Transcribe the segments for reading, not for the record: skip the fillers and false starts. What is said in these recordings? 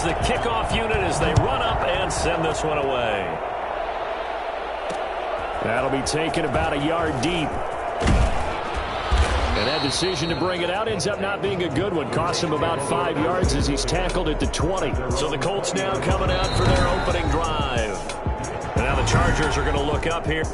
is the kickoff unit as they run up and send this one away. That'll be taken about a yard deep. And that decision to bring it out ends up not being a good one. Costs him about 5 yards as he's tackled at the 20. So the Colts now coming out for their opening drive. And now the Chargers are going to look up here.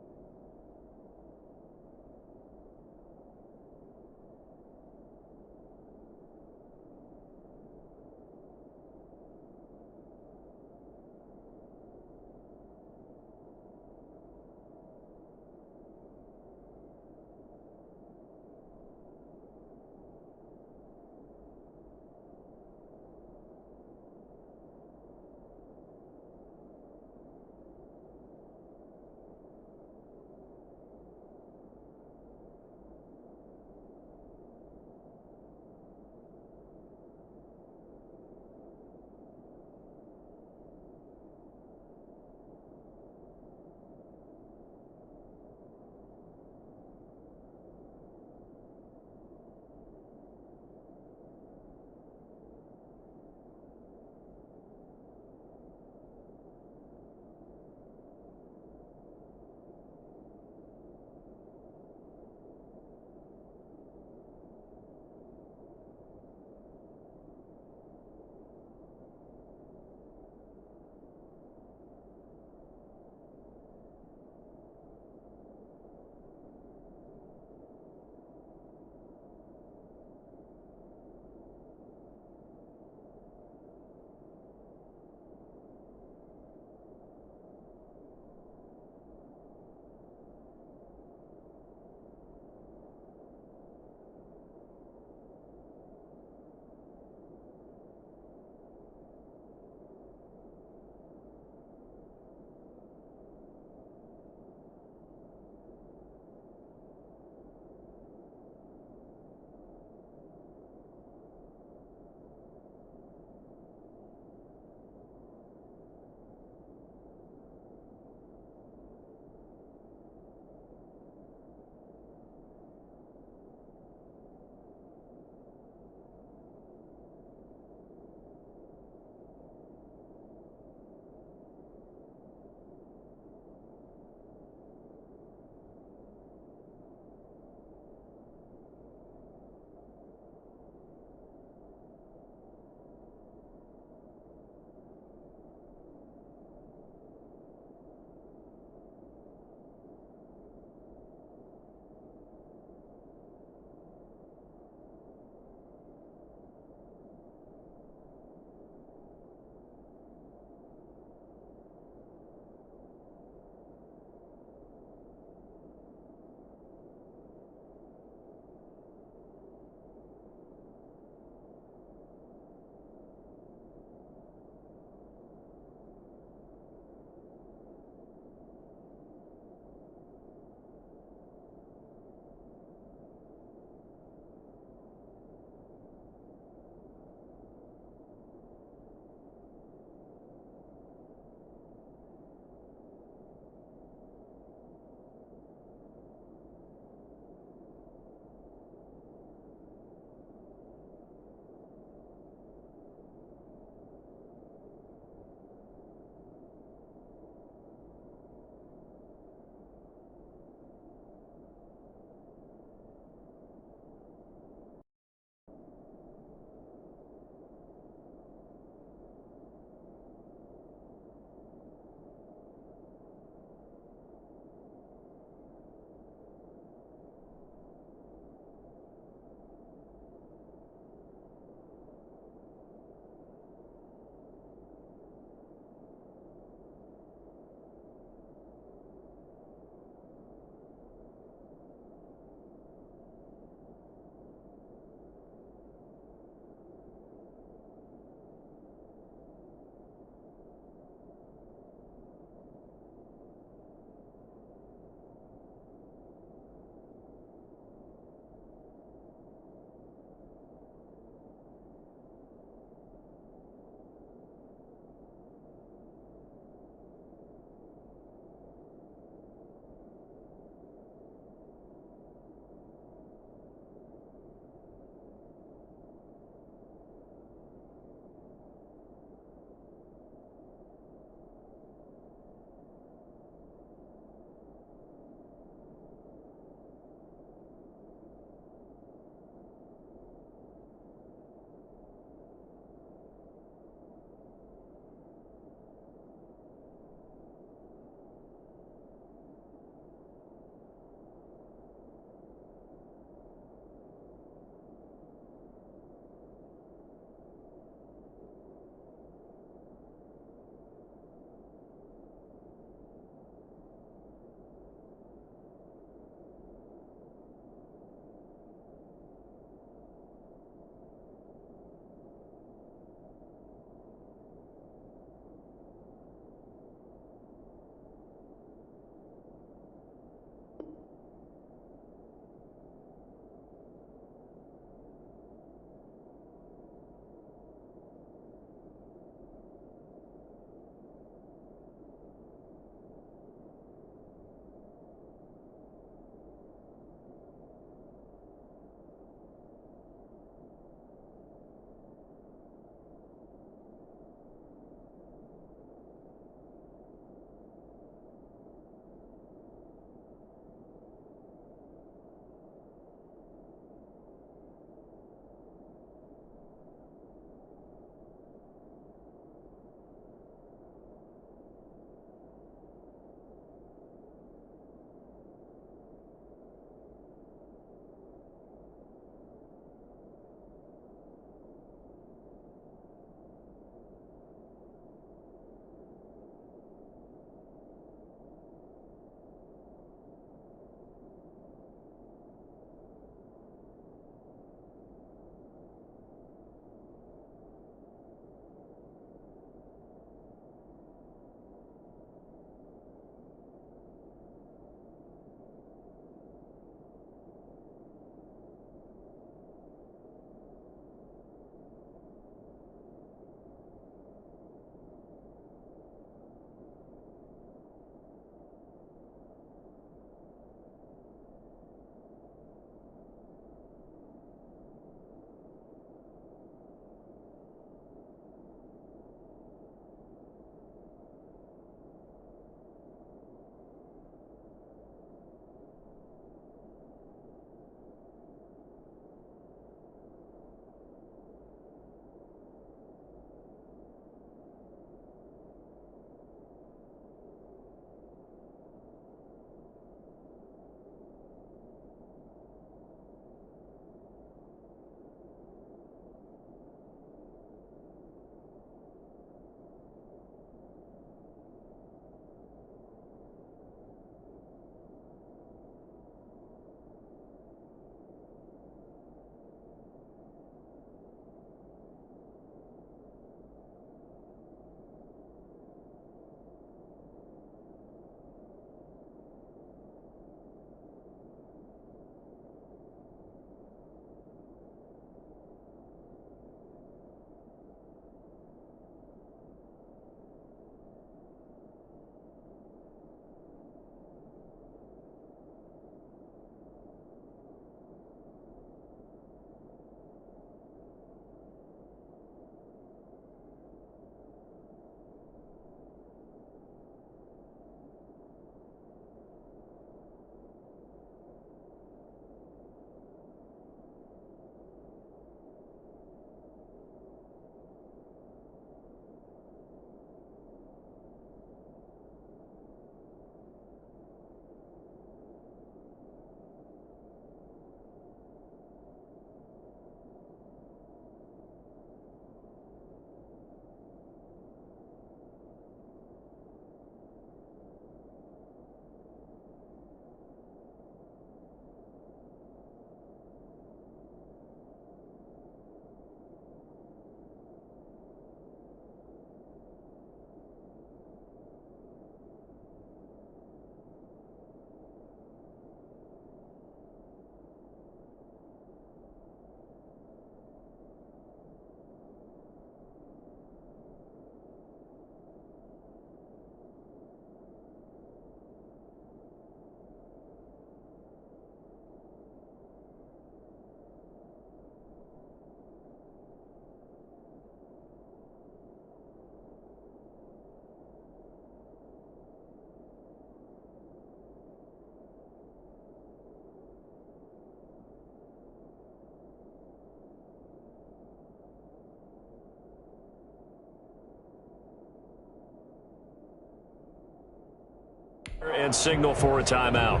And signal for a timeout.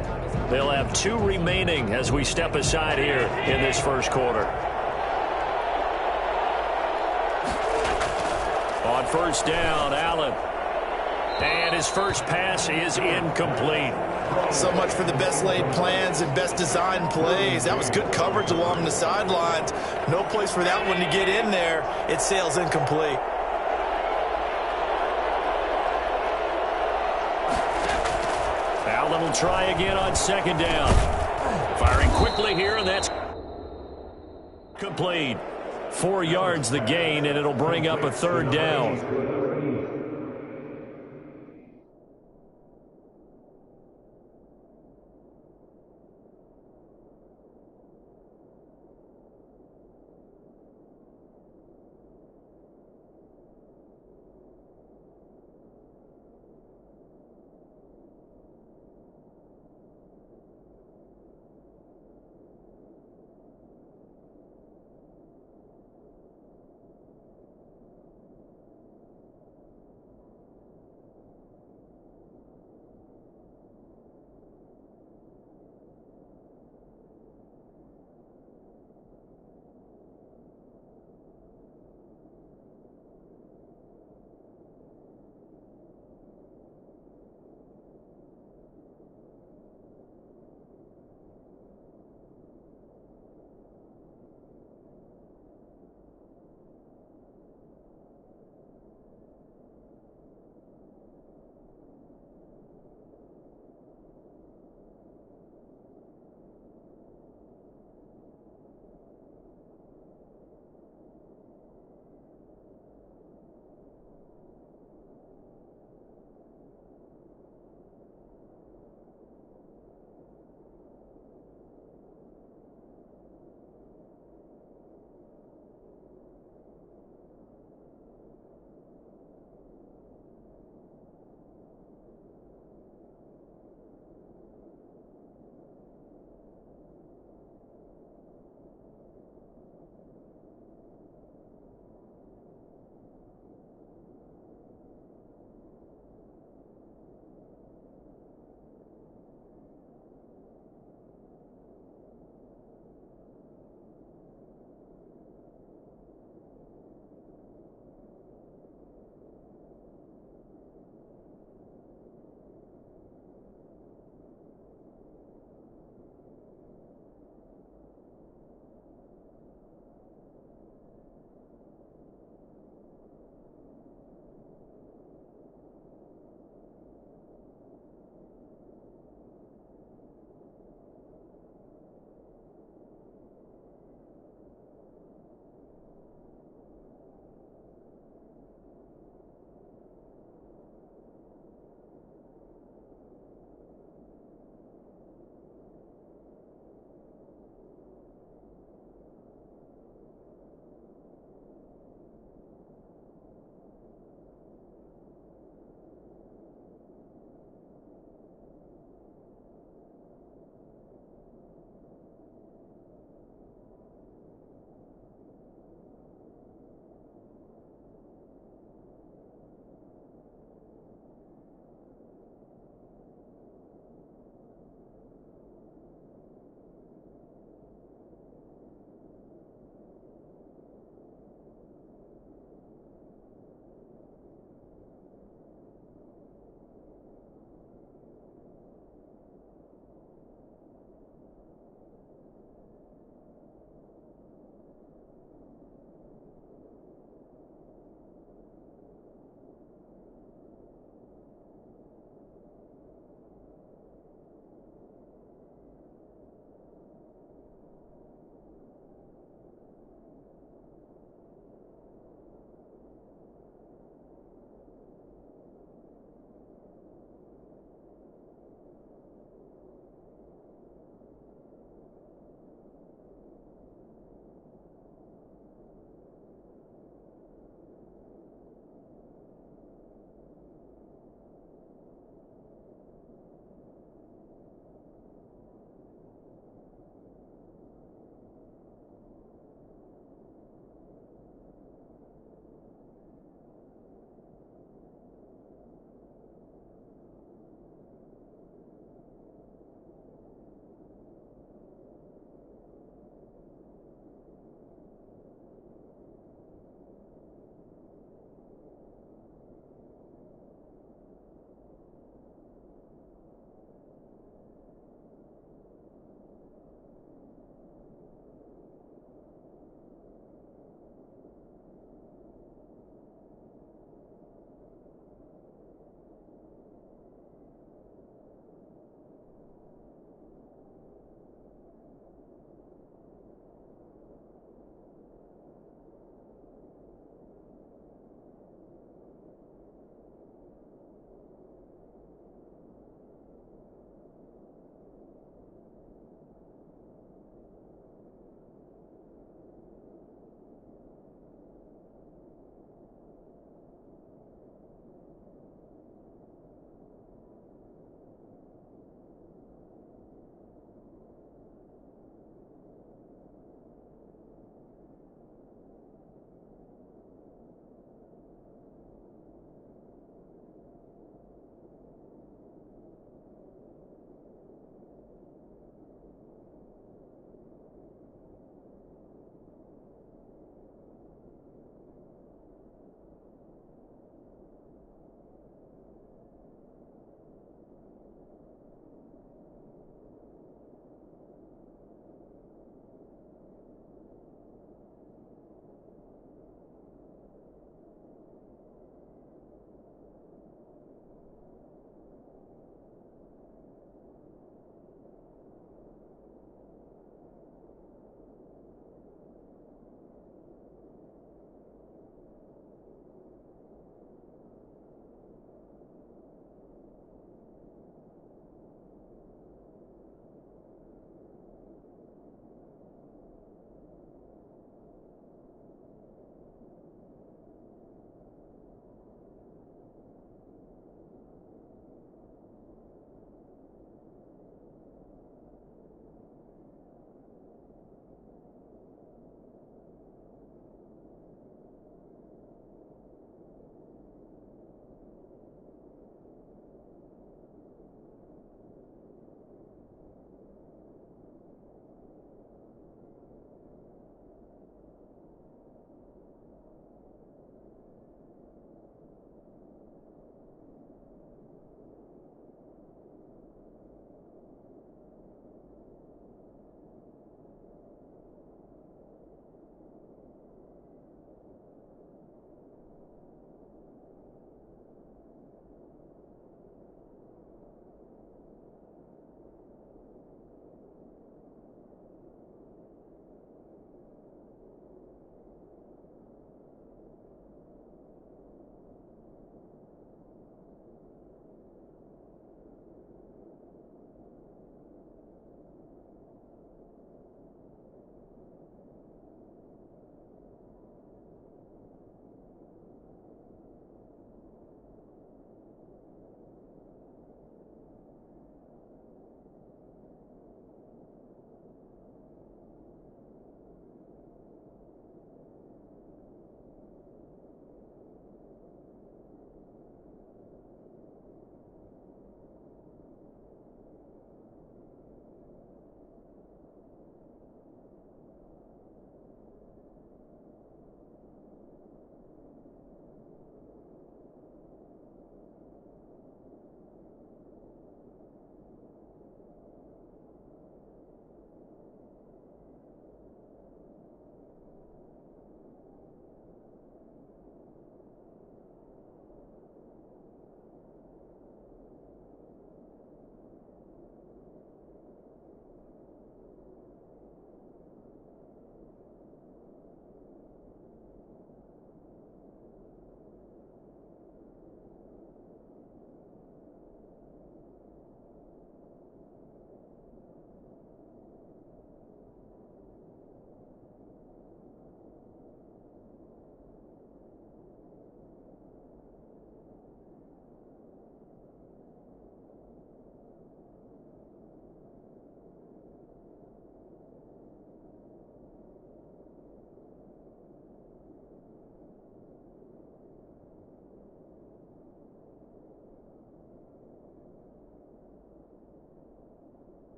They'll have 2 remaining as we step aside here in this first quarter. On first down, Allen. And his first pass is incomplete. So much for the best laid plans and best designed plays. That was good coverage along the sidelines. No place for that one to get in there. It sails incomplete. Allen will try again on second down. Firing quickly here, and that's complete. 4 yards the gain, and it'll bring up a third down.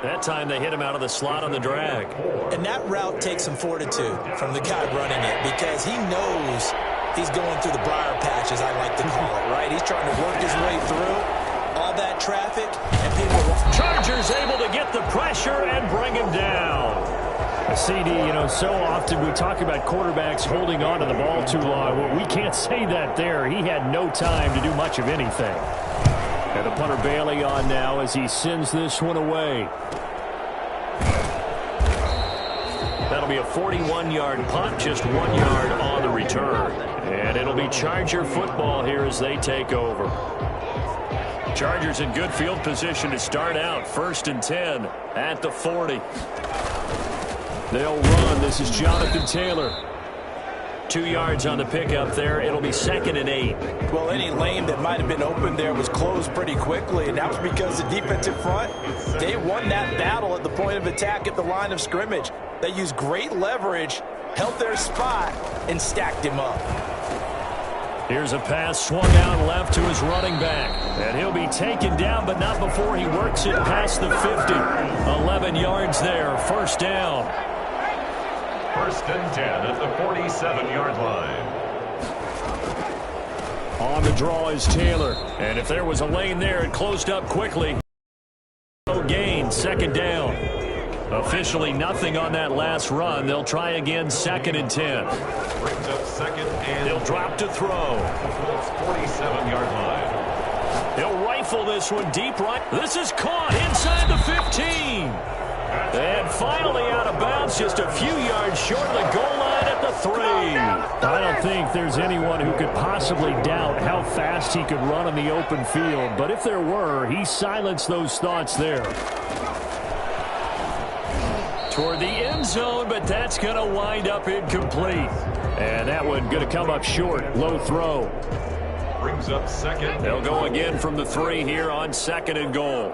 That time they hit him out of the slot on the drag. And that route takes some fortitude from the guy running it because he knows he's going through the briar patch, as I like to call it, right? He's trying to work his way through all that traffic. And people Chargers able to get the pressure and bring him down. CD, so often we talk about quarterbacks holding on to the ball too long. Well, we can't say that there. He had no time to do much of anything. And the punter Bailey on now as he sends this one away. That'll be a 41-yard punt, just 1 yard on the return. And it'll be Charger football here as they take over. Chargers in good field position to start out. 1st and 10 at the 40. They'll run. This is Jonathan Taylor. 2 yards on the pickup there. It'll be 2nd and 8. Well, any lane that might have been open there was closed pretty quickly, and that was because the defensive front, they won that battle at the point of attack at the line of scrimmage. They used great leverage, held their spot, and stacked him up. Here's a pass swung out left to his running back. And he'll be taken down, but not before he works it past the 50. 11 yards there. 1st down. 1st and 10 at the 47-yard line. On the draw is Taylor. And if there was a lane there, it closed up quickly. No gain. 2nd down. Officially nothing on that last run. They'll try again. 2nd and 10. Brings up 2nd and They'll drop to throw. Colts 47-yard line. He'll rifle this one deep right. This is caught inside the 15. And finally out of bounds, just a few yards short of the goal line at the 3. I don't think there's anyone who could possibly doubt how fast he could run on the open field. But if there were, he silenced those thoughts there. Toward the end zone, but that's going to wind up incomplete. And that one going to come up short. Low throw. Brings up 2nd. They'll go again from the 3 here on 2nd and goal.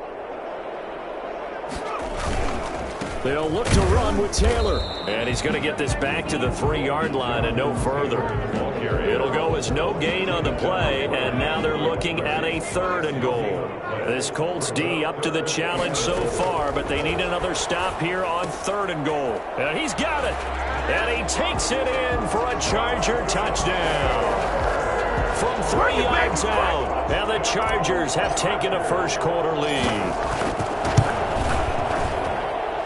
They'll look to run with Taylor. And he's going to get this back to the 3-yard line and no further. It'll go as no gain on the play, and now they're looking at a 3rd and goal. This Colts D up to the challenge so far, but they need another stop here on 3rd and goal. And he's got it. And he takes it in for a Charger touchdown. From 3 yards out. Now the Chargers have taken a 1st quarter lead.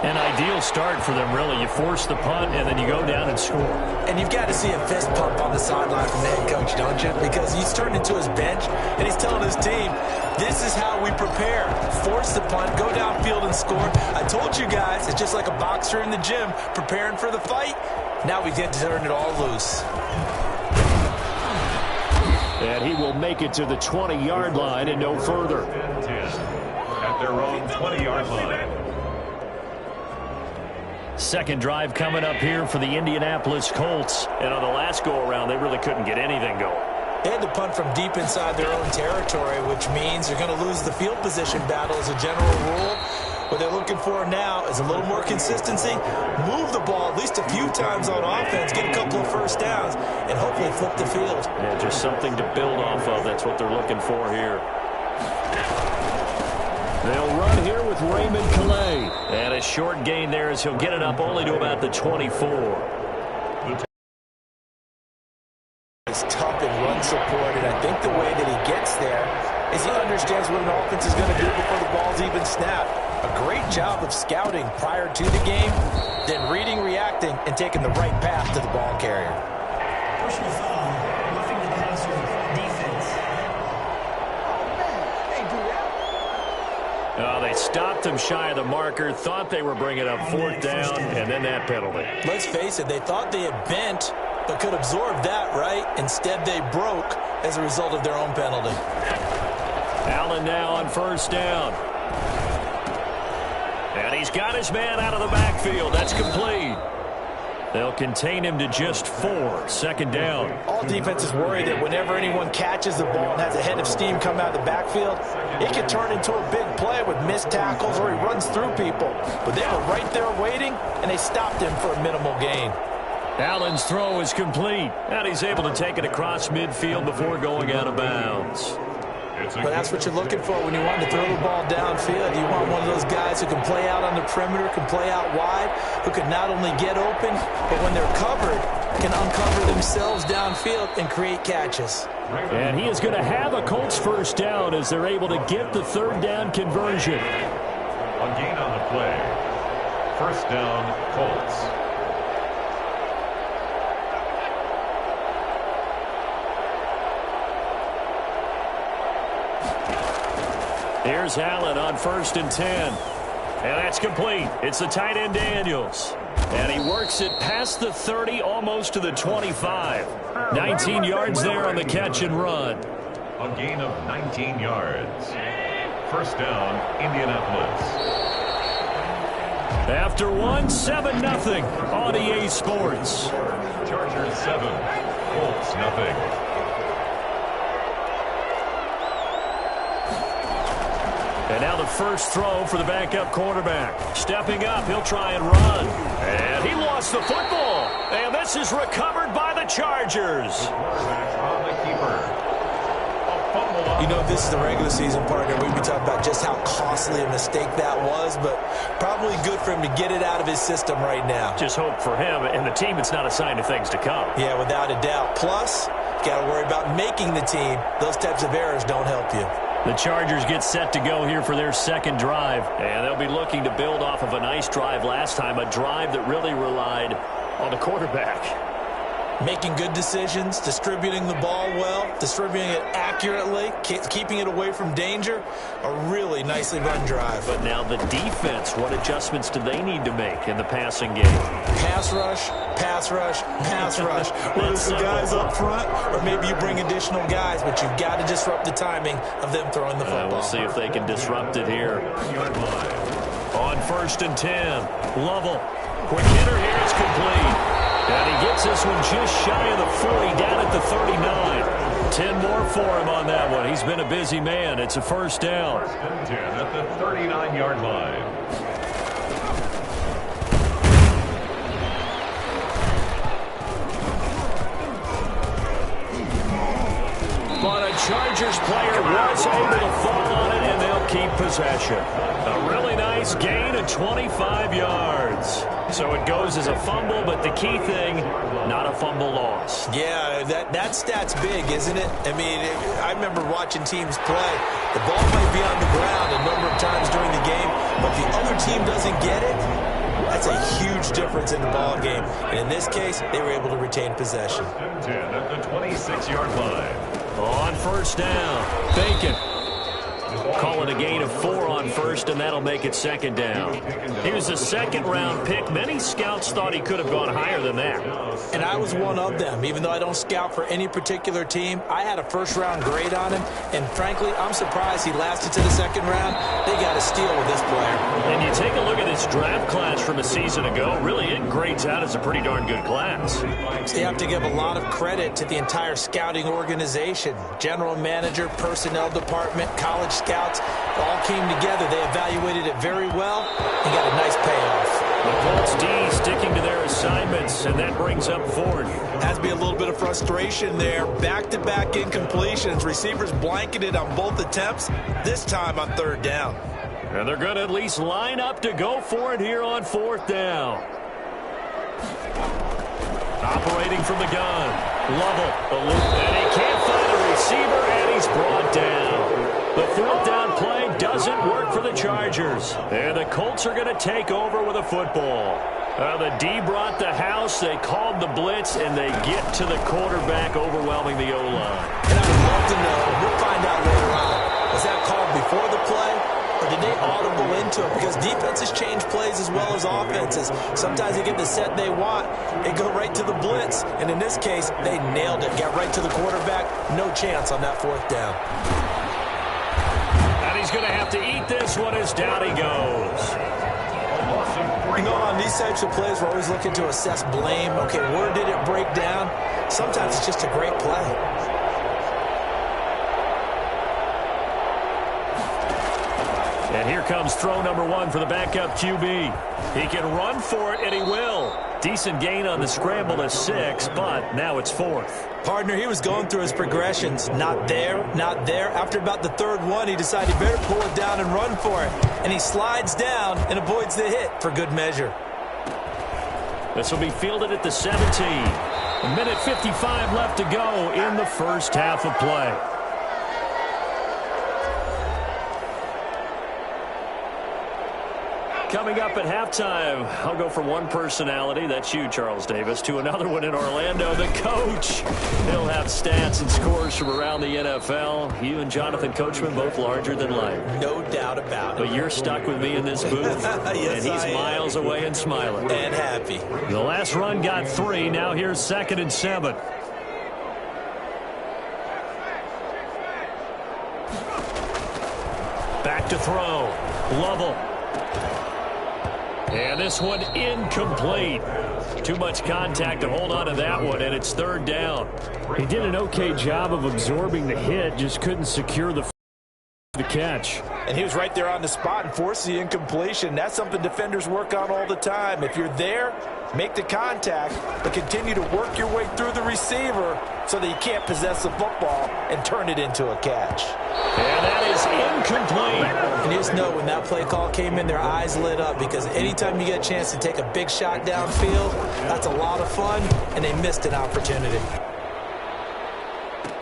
An ideal start for them, really. You force the punt, and then you go down and score. And you've got to see a fist pump on the sideline from the head coach, don't you? Because he's turned into his bench, and he's telling his team, this is how we prepare. Force the punt, go downfield and score. I told you guys, it's just like a boxer in the gym preparing for the fight. Now we get to turn it all loose. And he will make it to the 20-yard line and no further. At their own 20-yard line. 2nd drive coming up here for the Indianapolis Colts. And on the last go-around, they really couldn't get anything going. They had to punt from deep inside their own territory, which means they're going to lose the field position battle as a general rule. What they're looking for now is a little more consistency, move the ball at least a few times on offense, get a couple of 1st downs, and hopefully flip the field. Yeah, just something to build off of. That's what they're looking for here. They'll run here with Raymond Calais. And a short gain there as he'll get it up only to about the 24. It's tough in run support, and I think the way that he gets there is he understands what an offense is going to do before the ball's even snapped. A great job of scouting prior to the game, then reading, reacting, and taking the right path to the ball carrier. Personal foul, roughing the passer, defense. They stopped him shy of the marker, thought they were bringing up 4th down, and then that penalty. Let's face it, they thought they had bent, but could absorb that, right? Instead, they broke as a result of their own penalty. Allen now on 1st down. And he's got his man out of the backfield. That's complete. They'll contain him to just 4. 2nd down. All defenses worry that whenever anyone catches the ball and has a head of steam come out of the backfield, it can turn into a big play with missed tackles or he runs through people. But they were right there waiting, and they stopped him for a minimal gain. Allen's throw is complete. And he's able to take it across midfield before going out of bounds. But that's what you're looking for when you want to throw the ball downfield. You want one of those guys who can play out on the perimeter, can play out wide, who can not only get open, but when they're covered, can uncover themselves downfield and create catches. And he is going to have a Colts first down as they're able to get the third down conversion. A gain on the play. First down, Colts. Here's Allen on 1st and 10. And that's complete. It's the tight end Daniels. And he works it past the 30, almost to the 25. 19 yards there on the catch and run. A gain of 19 yards. First down, Indianapolis. After one, 7-0 on EA Sports. Chargers 7, Colts nothing. And now the first throw for the backup quarterback. Stepping up, he'll try and run. And he lost the football. And this is recovered by the Chargers. On the keeper. You know, this is the regular season, partner. We'd be talking about just how costly a mistake that was, but probably good for him to get it out of his system right now. Just hope for him and the team it's not a sign of things to come. Yeah, without a doubt. Plus, you got to worry about making the team. Those types of errors don't help you. The Chargers get set to go here for their second drive, and they'll be looking to build off of a nice drive last time, a drive that really relied on the quarterback. Making good decisions, distributing the ball well, distributing it accurately, keeping it away from danger. A really nicely run drive. But now the defense, what adjustments do they need to make in the passing game? Pass rush, pass rush, pass rush. Whether it's the guys up front or maybe you bring additional guys, but you've got to disrupt the timing of them throwing the football. We'll see if they can disrupt it here. On 1st and 10, Lovell. Quick hitter here, it's complete. And he gets this one just shy of the 40, down at the 39. 10 more for him on that one. He's been a busy man. It's a first down. First and 10 at the 39-yard line. But a Chargers player was able to fall on it, and they'll keep possession. A really nice gain of 25 yards. So it goes as a fumble, but the key thing, not a fumble loss. Yeah, that stat's big, isn't it? I mean, I remember watching teams play. The ball might be on the ground a number of times during the game, but the other team doesn't get it. That's a huge difference in the ball game. And in this case, they were able to retain possession. First and 10 at the 26-yard line. On first down, Bacon. Calling a gain of 4 on first, and that'll make it second down. He was a second-round pick. Many scouts thought he could have gone higher than that. And I was one of them. Even though I don't scout for any particular team, I had a first-round grade on him. And frankly, I'm surprised he lasted to the second round. They got a steal with this player. And you take a look at this draft class from a season ago. Really, it grades out as a pretty darn good class. So you have to give a lot of credit to the entire scouting organization. General manager, personnel department, college scouts, all came together. They evaluated it very well and got a nice payoff. The Colts D sticking to their assignments, and that brings up fourth. Has to be a little bit of frustration there. Back-to-back incompletions. Receivers blanketed on both attempts, this time on third down. And they're going to at least line up to go for it here on fourth down. Operating from the gun. Lovell, the loop, and he can't find a receiver, and he's brought down. The fourth down play doesn't work for the Chargers. And the Colts are going to take over with a football. The D brought the house. They called the blitz, and they get to the quarterback, overwhelming the O-line. And I would love to know, we'll find out later on, was that called before the play, or did they audible into it? Because defenses change plays as well as offenses. Sometimes they get the set they want. They go right to the blitz. And in this case, they nailed it. Got right to the quarterback. No chance on that fourth down. And he's going to have to eat this one as down he goes. You know, on these types of plays, we're always looking to assess blame. Okay, where did it break down? Sometimes it's just a great play. And here comes throw number 1 for the backup QB. He can run for it, and he will. Decent gain on the scramble to 6, but now it's 4th. Partner, he was going through his progressions. Not there, not there. After about the third one, he decided he better pull it down and run for it. And he slides down and avoids the hit for good measure. This will be fielded at the 17. A minute 55 left to go in the first half of play. Coming up at halftime, I'll go from one personality, that's you, Charles Davis, to another one in Orlando, the coach. He'll have stats and scores from around the NFL. You and Jonathan Coachman both larger than life. No doubt about it. But you're stuck with me in this booth, yes, and he's miles away and smiling. And happy. The last run got 3. Now here's 2nd and 7. Back to throw. Lovell. And this one incomplete. Too much contact to hold on to that one, and it's 3rd down. He did an okay job of absorbing the hit, just couldn't secure the catch. And he was right there on the spot and forced the incompletion. That's something defenders work on all the time. If you're there, make the contact, but continue to work your way through the receiver so that you can't possess the football and turn it into a catch. And that is incomplete. And you just know when that play call came in, their eyes lit up, because anytime you get a chance to take a big shot downfield, that's a lot of fun, and they missed an opportunity.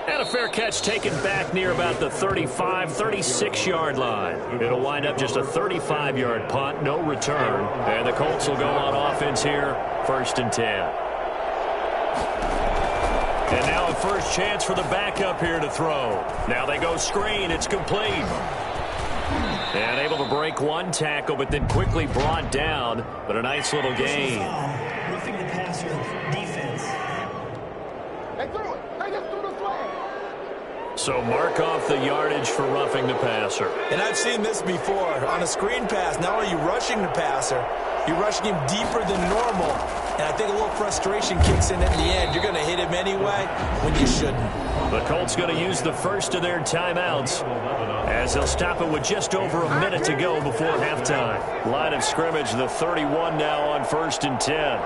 And a fair catch taken back near about the 35, 36-yard line. It'll wind up just a 35-yard punt, no return. And the Colts will go on offense here, 1st and 10. And now a first chance for the backup here to throw. Now they go screen. It's complete. And able to break one tackle, but then quickly brought down. But a nice little gain. Roughing the passer, defense. They threw it. They just threw the flag. So mark off the yardage for roughing the passer. And I've seen this before. On a screen pass, not only are you rushing the passer, you're rushing him deeper than normal. And I think a little frustration kicks in at the end. You're going to hit him anyway when you shouldn't. The Colts going to use the first of their timeouts as they'll stop it with just over a minute to go before halftime. Line of scrimmage, the 31 now on 1st and 10.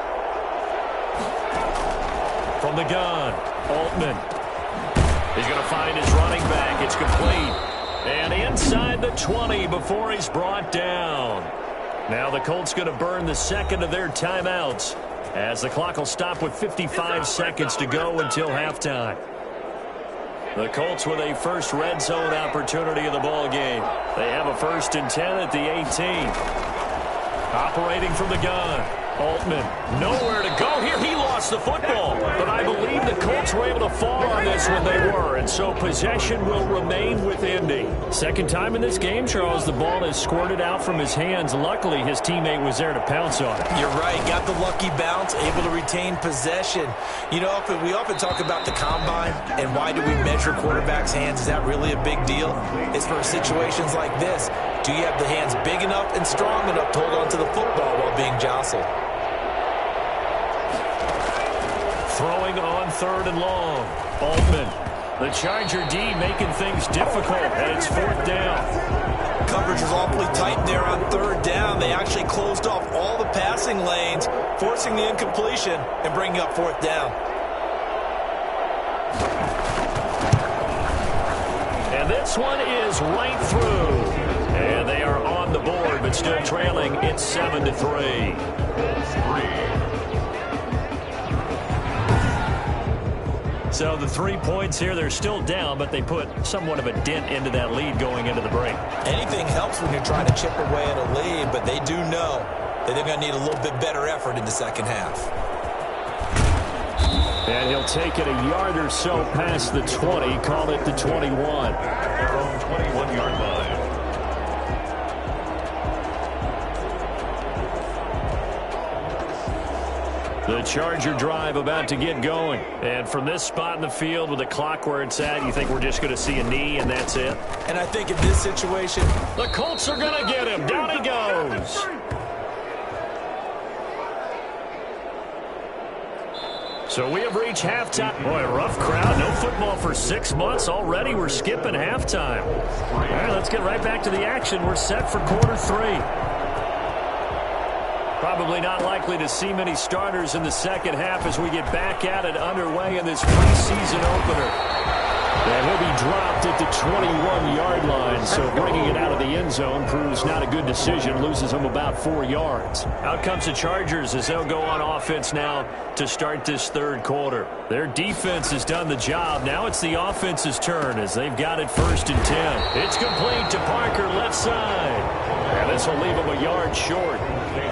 From the gun, Altman. He's going to find his running back. It's complete. And inside the 20 before he's brought down. Now the Colts going to burn the second of their timeouts as the clock will stop with 55 seconds to go until halftime. The Colts with a first red zone opportunity of the ball game. They have a 1st and 10 at the 18. Operating from the gun. Altman, nowhere to go here. He lost the football, but I believe the Colts were able to fall on this when they were, and so possession will remain with Indy. Second time in this game, Charles, the ball has squirted out from his hands. Luckily, his teammate was there to pounce on it. You're right. Got the lucky bounce, able to retain possession. You know, we often talk about the combine and why do we measure quarterbacks' hands. Is that really a big deal? It's for situations like this. Do you have the hands big enough and strong enough to hold on to the football while being jostled? Throwing on 3rd and long. Altman. The Charger D making things difficult, and it's 4th down. Coverage was awfully tight there on 3rd down. They actually closed off all the passing lanes, forcing the incompletion and bringing up 4th down. And this one is right through. And they are on the board, but still trailing. It's 7-3. So the 3 points here, they're still down, but they put somewhat of a dent into that lead going into the break. Anything helps when you're trying to chip away at a lead, but they do know that they're going to need a little bit better effort in the second half. And he'll take it a yard or so past the 20, call it the 21. Their own 21-yard line. The Charger drive about to get going. And from this spot in the field with the clock where it's at, you think we're just going to see a knee and that's it? And I think in this situation, the Colts are going to get him. Down he goes. So we have reached halftime. Boy, a rough crowd. No football for 6 months. Already we're skipping halftime. All right, let's get right back to the action. We're set for quarter 3. Probably not likely to see many starters in the second half as we get back at it underway in this preseason opener. And he'll be dropped at the 21-yard line, so bringing it out of the end zone proves not a good decision, loses him about 4 yards. Out comes the Chargers as they'll go on offense now to start this third quarter. Their defense has done the job. Now it's the offense's turn as they've got it 1st and 10. It's complete to Parker, left side. And this will leave him a yard short.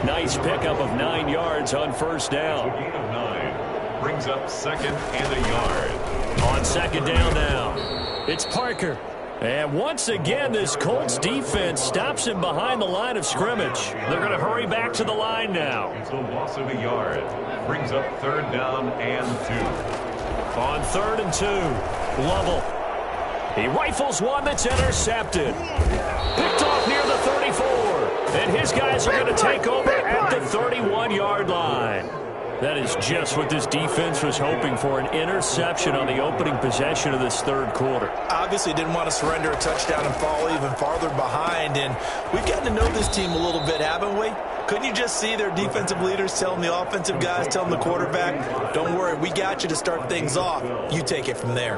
Nice pickup of 9 yards on first down. Gain of 9 brings up 2nd and a yard. On 2nd down now, it's Parker. And once again, this Colts defense stops him behind the line of scrimmage. They're going to hurry back to the line now. It's a loss of a yard. Brings up 3rd down and 2. On 3rd and 2, Lovell. He rifles one that's intercepted. Picked off near the 34. And his guys are going to take over at the 31-yard line. That is just what this defense was hoping for, an interception on the opening possession of this third quarter. Obviously didn't want to surrender a touchdown and fall even farther behind, and we've gotten to know this team a little bit, haven't we? Couldn't you just see their defensive leaders telling the offensive guys, telling the quarterback, don't worry, we got you to start things off. You take it from there.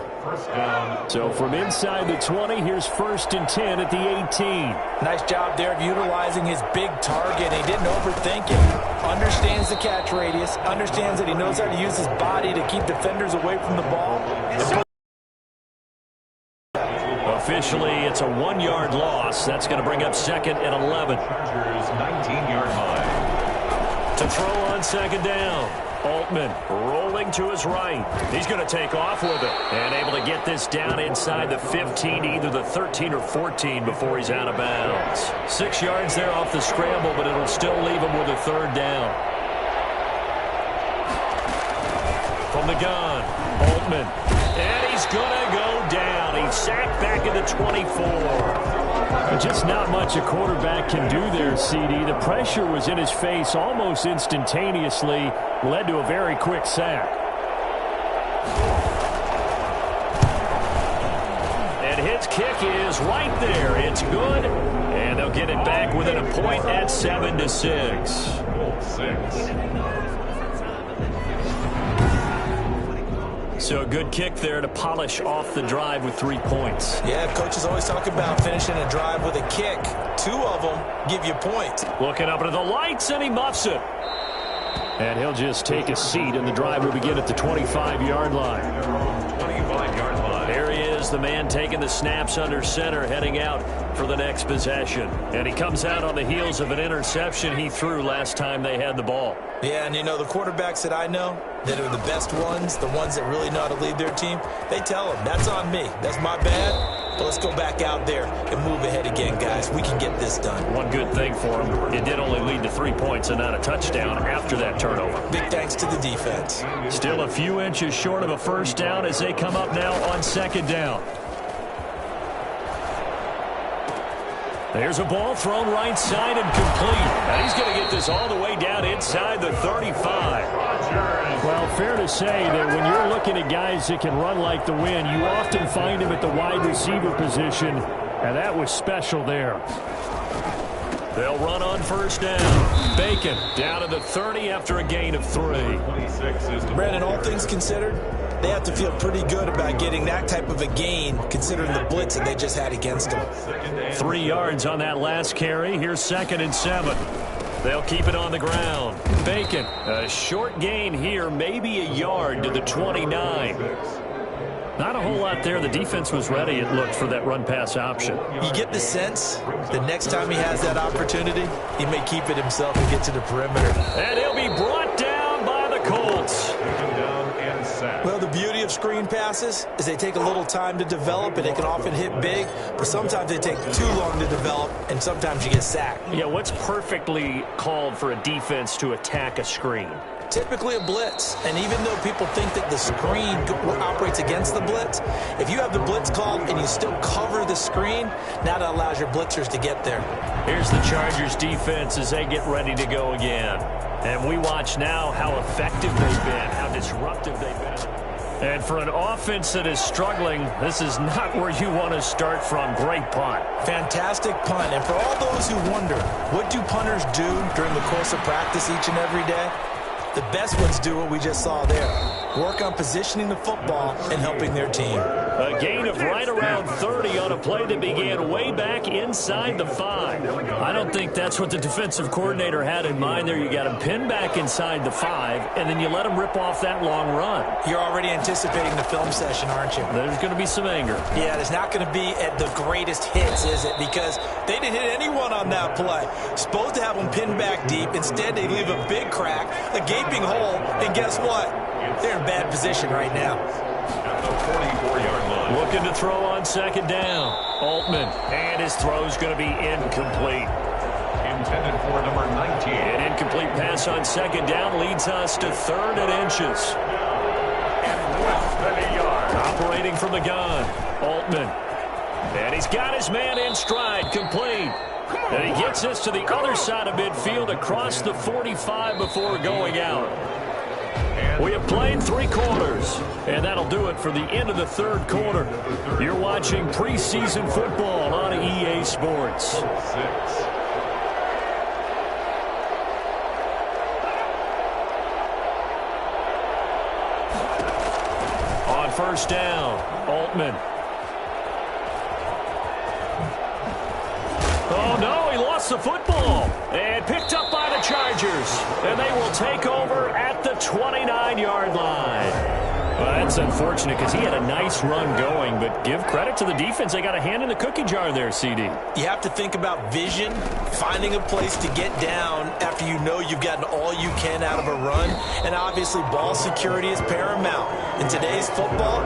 So from inside the 20, here's 1st and 10 at the 18. Nice job there of utilizing his big target. He didn't overthink it. Understands the catch radius, understands that he knows how to use his body to keep defenders away from the ball. Officially, it's a 1-yard loss. That's going to bring up 2nd and 11. Chargers 19-yard line. To throw on 2nd down. Altman rolling to his right. He's going to take off with it. And able to get this down inside the 15, either the 13 or 14 before he's out of bounds. 6 yards there off the scramble, but it'll still leave him with a 3rd down. From the gun, Altman. And he's going to go down. He's sacked back at the 24. Just not much a quarterback can do there, CD. The pressure was in his face almost instantaneously, led to a very quick sack. And his kick is right there. It's good, and they'll get it back within a point at 7-6. 6. So a good kick there to polish off the drive with 3 points. Yeah, coaches always talk about finishing a drive with a kick. 2 of them give you points. Looking up into the lights, and he muffs it. And he'll just take a seat, and the drive will begin at the 25-yard line. 25-yard line. There he is, the man taking the snaps under center, heading out for the next possession. And he comes out on the heels of an interception he threw last time they had the ball. Yeah, and you know, the quarterbacks that I know that are the best ones, the ones that really know how to lead their team, they tell them, that's on me. That's my bad. But let's go back out there and move ahead again, guys. We can get this done. One good thing for him, it did only lead to 3 points and not a touchdown after that turnover. Big thanks to the defense. Still a few inches short of a 1st down as they come up now on 2nd down. There's a ball thrown right side and complete. And he's going to get this all the way down inside the 35. Well, fair to say that when you're looking at guys that can run like the wind, you often find him at the wide receiver position, and that was special there. They'll run on 1st down. Bacon down to the 30 after a gain of 3. 26 is the Brandon, all things considered, they have to feel pretty good about getting that type of a gain considering the blitz that they just had against them. 3 yards on that last carry. Here's 2nd and 7. They'll keep it on the ground. Bacon, a short gain here, maybe a yard to the 29. Not a whole lot there. The defense was ready, it looked, for that run-pass option. You get the sense that next time he has that opportunity, he may keep it himself and get to the perimeter. And he'll be brought down by the Colts. Well, the beauty of screen passes is they take a little time to develop, and they can often hit big, but sometimes they take too long to develop, and sometimes you get sacked. Yeah, what's perfectly called for a defense to attack a screen? Typically a blitz, and even though people think that the screen operates against the blitz, if you have the blitz called and you still cover the screen, now that allows your blitzers to get there. Here's the Chargers defense as they get ready to go again. And we watch now how effective they've been, how disruptive they've been. And for an offense that is struggling, this is not where you want to start from. Great punt. Fantastic punt. And for all those who wonder, what do punters do during the course of practice each and every day? The best ones do what we just saw there. Work on positioning the football and helping their team. A gain of right around 30 on a play that began way back inside the 5. I don't think that's what the defensive coordinator had in mind there. You got him pinned back inside the 5, and then you let him rip off that long run. You're already anticipating the film session, aren't you? There's going to be some anger. Yeah, there's not going to be at the greatest hits, is it? Because they didn't hit anyone on that play. Supposed to have them pinned back deep. Instead, they leave a big crack, a gaping hole, and guess what? They're in bad position right now. At the 44-yard line. Looking to throw on second down. Altman, and his throw's going to be incomplete. Intended for number 19. An incomplete pass on second down leads us to 3rd and inches. And less than a yard. Operating from the gun, Altman. And he's got his man in stride, complete. And he gets this to the other side of midfield across the 45 before going out. We have played 3 quarters, and that'll do it for the end of the 3rd quarter. You're watching preseason football on EA Sports. 6. On first down, Altman. Oh, no, he lost the football. And picked up by the Chargers. And they will take over at the 29-yard line. Well, that's unfortunate because he had a nice run going, but give credit to the defense. They got a hand in the cookie jar there, CD. You have to think about vision, finding a place to get down after you know you've gotten all you can out of a run, and obviously ball security is paramount. In today's football,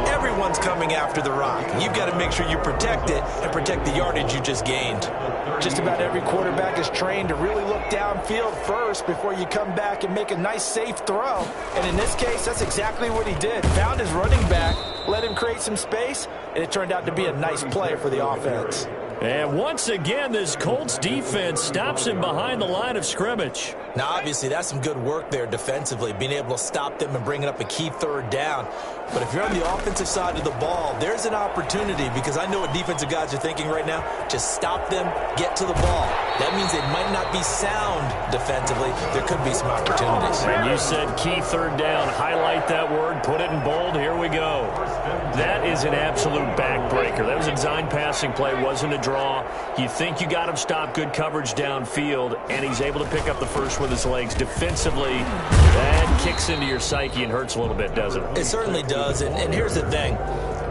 everyone's coming after the rock. You've got to make sure you protect it and protect the yardage you just gained. Just about every quarterback is trained to really look downfield first before you come back and make a nice, safe throw. And in this case, that's exactly what he did. Found his running back, let him create some space, and it turned out to be a nice play for the offense. And once again, this Colts defense stops him behind the line of scrimmage. Now, obviously, that's some good work there defensively, being able to stop them and bringing up a key 3rd down. But if you're on the offensive side of the ball, there's an opportunity, because I know what defensive guys are thinking right now. Just stop them, get to the ball. That means they might not be sound defensively. There could be some opportunities. And you said key 3rd down. Highlight that word, put it in bold. Here we go. That is an absolute backbreaker. That was a design passing play, wasn't a draw. You think you got him stopped, good coverage downfield, and he's able to pick up the first with his legs. Defensively, that kicks into your psyche and hurts a little bit, doesn't it? It certainly does, and here's the thing.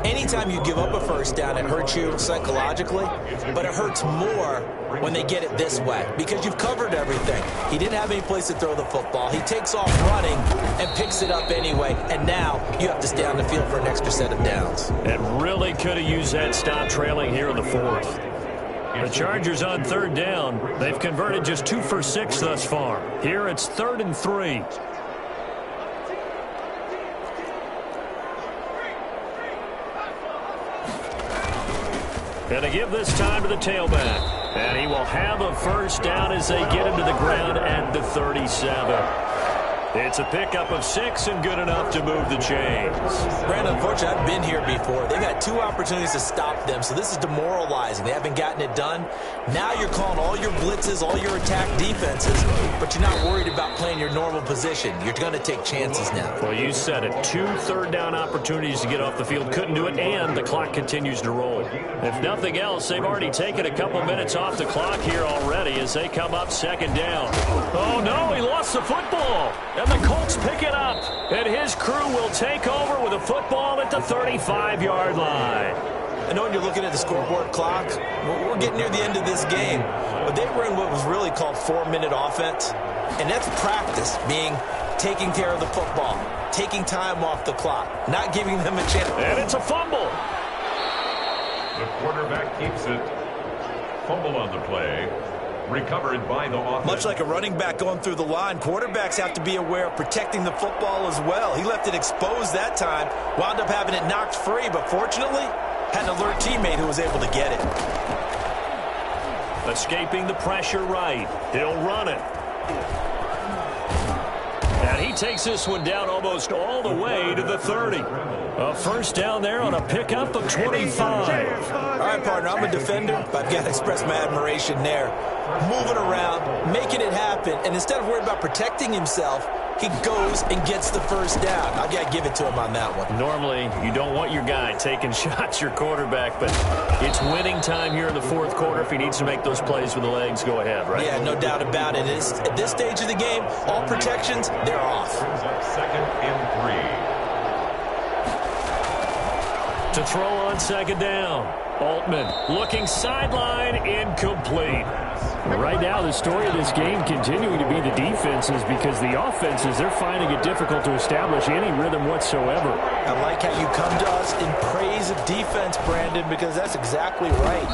Anytime you give up a first down, it hurts you psychologically, but it hurts more when they get it this way because you've covered everything. He didn't have any place to throw the football. He takes off running and picks it up anyway, and now you have to stay on the field for an extra set of downs. And really could have used that stop trailing here in the 4th. The Chargers on 3rd down. They've converted just 2 for 6 thus far. Here it's 3rd and 3. Going to give this time to the tailback. And he will have a first down as they get him to the ground at the 37. It's a pickup of 6 and good enough to move the chains. Brandon, unfortunately, I've been here before. They've had 2 opportunities to stop them, so this is demoralizing. They haven't gotten it done. Now you're calling all your blitzes, all your attack defenses, but you're not worried about playing your normal position. You're going to take chances now. Well, you said it. 2 3rd down opportunities to get off the field. Couldn't do it, and the clock continues to roll. If nothing else, they've already taken a couple minutes off the clock here already as they come up 2nd down. Oh, no, he lost the football. And the Colts pick it up, and his crew will take over with a football at the 35-yard line. I know when you're looking at the scoreboard clock, we're getting near the end of this game, but they were in what was really called 4-minute offense, and that's practice, being taking care of the football, taking time off the clock, not giving them a chance. And it's a fumble. The quarterback keeps it. Fumble on the play. Recovered by the offense. Much like a running back going through the line, quarterbacks have to be aware of protecting the football as well. He left it exposed that time, wound up having it knocked free, but fortunately, had an alert teammate who was able to get it. Escaping the pressure right. He'll run it. And he takes this one down almost all the way to the 30. A first down there on a pickup of 25. All right, partner, I'm a defender, but I've got to express my admiration there. Moving around, making it happen, and instead of worrying about protecting himself, he goes and gets the first down. I've got to give it to him on that one. Normally, you don't want your guy taking shots, your quarterback, but it's winning time here in the fourth quarter. If he needs to make those plays with the legs, go ahead, right? Yeah, no doubt about it. At this stage of the game, all protections, they're off. Second and 3. To throw on second down. Altman looking sideline, incomplete. Right now, the story of this game continuing to be the defenses, because the offenses, they're finding it difficult to establish any rhythm whatsoever. I like how you come to us in praise of defense, Brandon, because that's exactly right.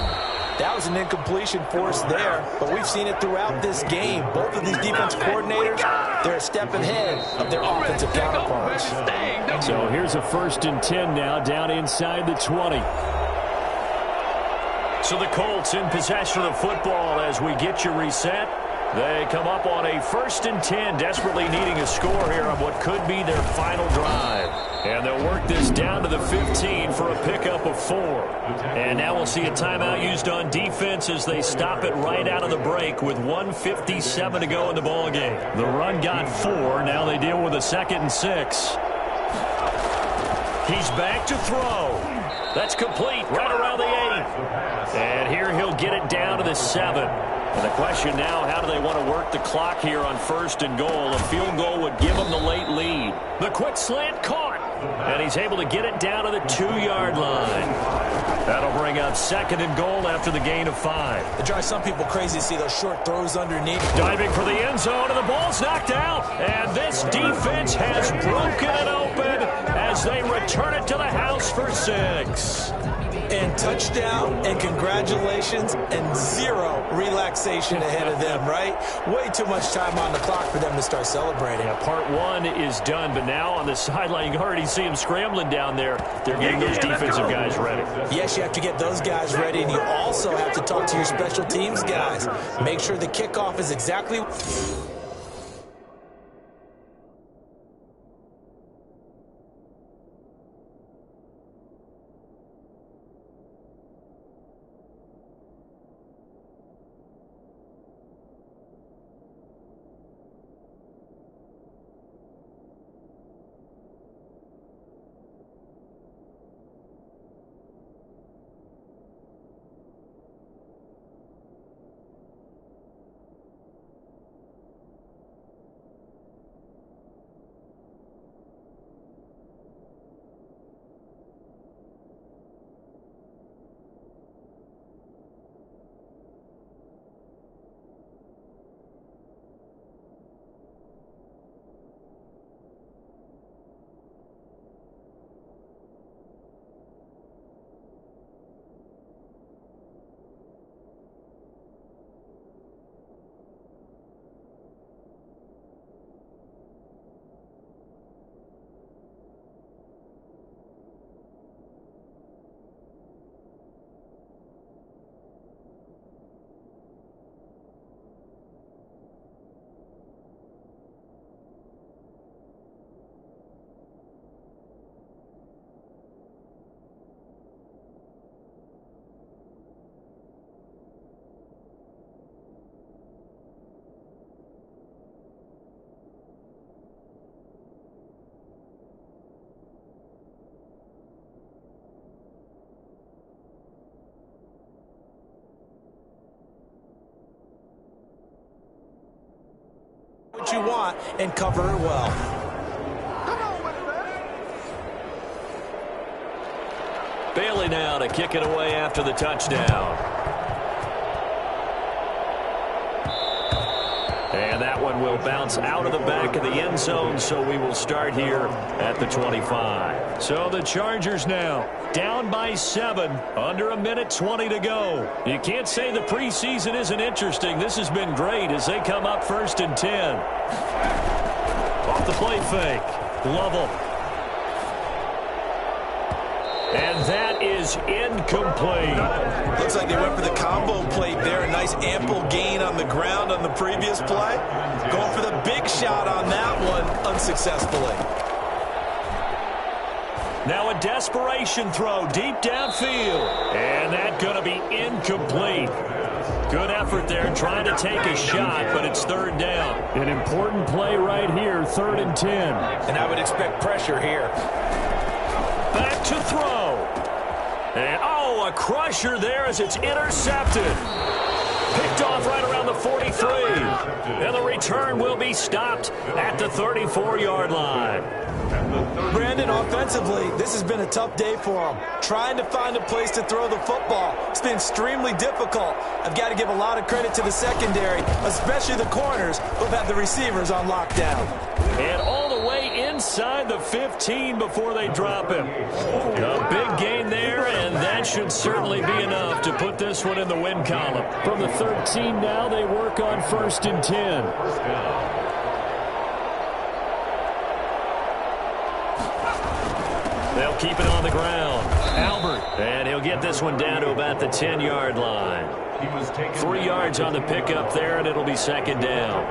That was an incompletion force there, but we've seen it throughout this game. Both of these defense coordinators, they're a step ahead of their offensive counterparts. So here's a 1st and 10 now, down inside the 20. So the Colts in possession of football as we get you reset. They come up on a 1st and 10, desperately needing a score here on what could be their final drive. And they'll work this down to the 15 for a pickup of 4. And now we'll see a timeout used on defense as they stop it right out of the break with 1:57 to go in the ballgame. The run got 4. Now they deal with a 2nd and 6. He's back to throw. That's complete right around the 8. And here he'll get it down to the 7. And the question now, how do they want to work the clock here on 1st and goal? A field goal would give them the late lead. The quick slant caught. And he's able to get it down to the 2-yard line. That'll bring up 2nd and goal after the gain of 5. It drives some people crazy to see those short throws underneath. Diving for the end zone, and the ball's knocked out. And this defense has broken it open as they return it to the house for 6. And touchdown, and congratulations, and 0 relaxation ahead of them, right? Way too much time on the clock for them to start celebrating. Yeah, part 1 is done, but now on the sideline, you can already see them scrambling down there. They're getting those defensive guys ready. Yes, you have to get those guys ready, and you also have to talk to your special teams guys. Make sure the kickoff is exactly... what you want and cover it well. Bailey now to kick it away after the touchdown. And that one will bounce out of the back of the end zone, so we will start here at the 25. So the Chargers now down by 7, under 1:20 to go. You can't say the preseason isn't interesting. This has been great as they come up 1st and 10. Off the play fake, Lovell. And that is incomplete. Looks like they went for the combo plate there. A nice ample gain on the ground on the previous play. Going for the big shot on that one unsuccessfully. Now a desperation throw deep downfield. And that's going to be incomplete. Good effort there trying to take a shot, but it's third down. An important play right here, 3rd and 10. And I would expect pressure here. Back to throw. And, a crusher there as it's intercepted. Picked off right around the 43. And the return will be stopped at the 34-yard line. Brandon, offensively, this has been a tough day for him. Trying to find a place to throw the football. It's been extremely difficult. I've got to give a lot of credit to the secondary, especially the corners who've had the receivers on lockdown. And all the way inside the 15 before they drop him. A big gain there, and that should certainly be enough to put this one in the win column. From the 13 now, they work on 1st and 10. They'll keep it on the ground. Albert. And he'll get this one down to about the 10-yard line. 3 yards on the pickup there, and it'll be 2nd down.